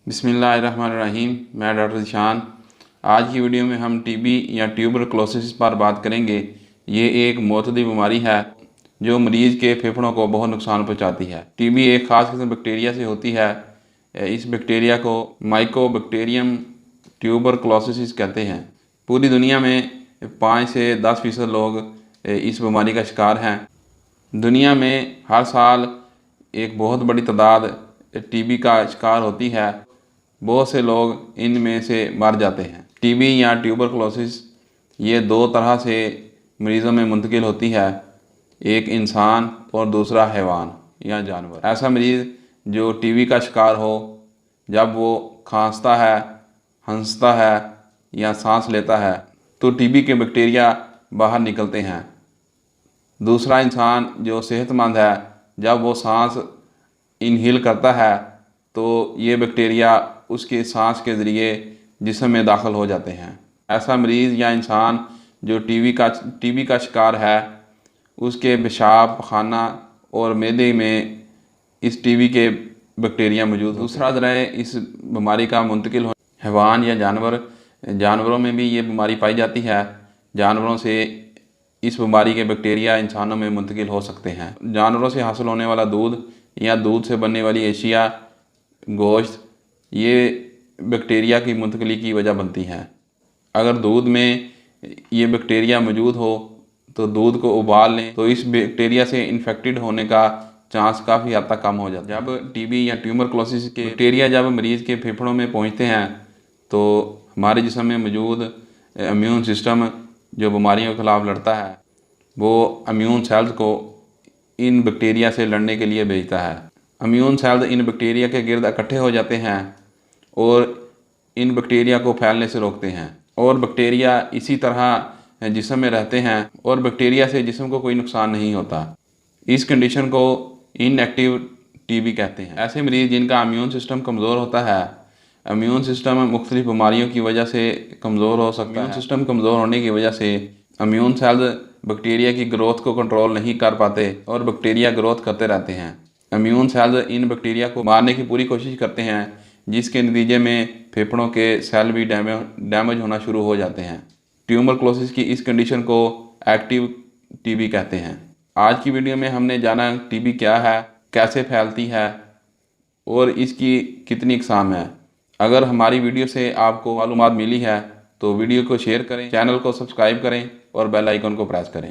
बिस्मिल्लाहिर्रहमानिर्रहीम। मैं डॉक्टर ज़ीशान। आज की वीडियो में हम टीबी या ट्यूबरक्लोसिस पर बात करेंगे। ये एक मोतदी बीमारी है जो मरीज़ के फेफड़ों को बहुत नुकसान पहुंचाती है। टीबी एक ख़ास किस्म बैक्टीरिया से होती है। इस बैक्टीरिया को माइकोबैक्टीरियम ट्यूबरक्लोसिस कहते हैं। पूरी दुनिया में 5 से 10% लोग इस बीमारी का शिकार हैं। दुनिया में हर साल एक बहुत बड़ी तादाद टीबी का शिकार होती है। बहुत से लोग इनमें से मर जाते हैं। टीबी या ट्यूबरक्लोसिस ये 2 तरह से मरीज़ों में मुंतकिल होती है, एक इंसान और दूसरा हैवान या जानवर। ऐसा मरीज़ जो टीबी का शिकार हो, जब वो खांसता है, हंसता है या सांस लेता है तो टीबी के बैक्टीरिया बाहर निकलते हैं। दूसरा इंसान जो सेहतमंद है, जब वो सांस इनहेल करता है तो ये बैक्टीरिया उसके सांस के ज़रिए जिस्म में दाखिल हो जाते हैं। ऐसा मरीज़ या इंसान जो टीबी का शिकार है, उसके पेशाब, खाना और मैदे में इस टीबी के बैक्टीरिया मौजूद। दूसरा ज़रिया इस बीमारी का मुंतकिल हो हैवान या जानवरों में भी ये बीमारी पाई जाती है। जानवरों से इस बीमारी के बैक्टीरिया इंसानों में मुंतकिल हो सकते हैं। जानवरों से हासिल होने वाला दूध या दूध से बनने वाली एशिया, गोश्त, ये बैक्टीरिया की मुंतकिली की वजह बनती हैं। अगर दूध में ये बैक्टीरिया मौजूद हो तो दूध को उबाल लें तो इस बैक्टीरिया से इन्फेक्टेड होने का चांस काफ़ी हद तक कम हो जाता है। जब टीबी या ट्यूबरक्लोसिस के बैक्टीरिया जब मरीज़ के फेफड़ों में पहुंचते हैं तो हमारे जिस्म में मौजूद इम्यून सिस्टम जो बीमारियों के ख़िलाफ़ लड़ता है, वो इम्यून सेल्स को इन बैक्टीरिया से लड़ने के लिए भेजता है। इम्यून सेल्स इन बैक्टीरिया के गिर्द इकट्ठे हो जाते हैं और इन बैक्टीरिया को फैलने से रोकते हैं, और बैक्टीरिया इसी तरह जिस्म में रहते हैं और बैक्टीरिया से जिस्म को कोई नुकसान नहीं होता। इस कंडीशन को इनएक्टिव टीबी कहते हैं। ऐसे मरीज़ जिनका इम्यून सिस्टम कमज़ोर होता है, इम्यून सिस्टम मुख्तलिफ बीमारियों की वजह से कमज़ोर हो सकता है। इम्यून सिस्टम कमज़ोर होने की वजह से इम्यून सेल्स बैक्टीरिया की ग्रोथ को कंट्रोल नहीं कर पाते और बैक्टीरिया ग्रोथ करते रहते हैं। इम्यून सेल्स इन बैक्टीरिया को मारने की पूरी कोशिश करते हैं, जिसके नतीजे में फेफड़ों के सेल भी डैमेज होना शुरू हो जाते हैं। ट्यूबरक्लोसिस की इस कंडीशन को एक्टिव टीबी कहते हैं। आज की वीडियो में हमने जाना टीबी क्या है, कैसे फैलती है और इसकी कितनी अक़साम है। अगर हमारी वीडियो से आपको मालूमात मिली है तो वीडियो को शेयर करें, चैनल को सब्सक्राइब करें और बेल आइकन को प्रेस करें।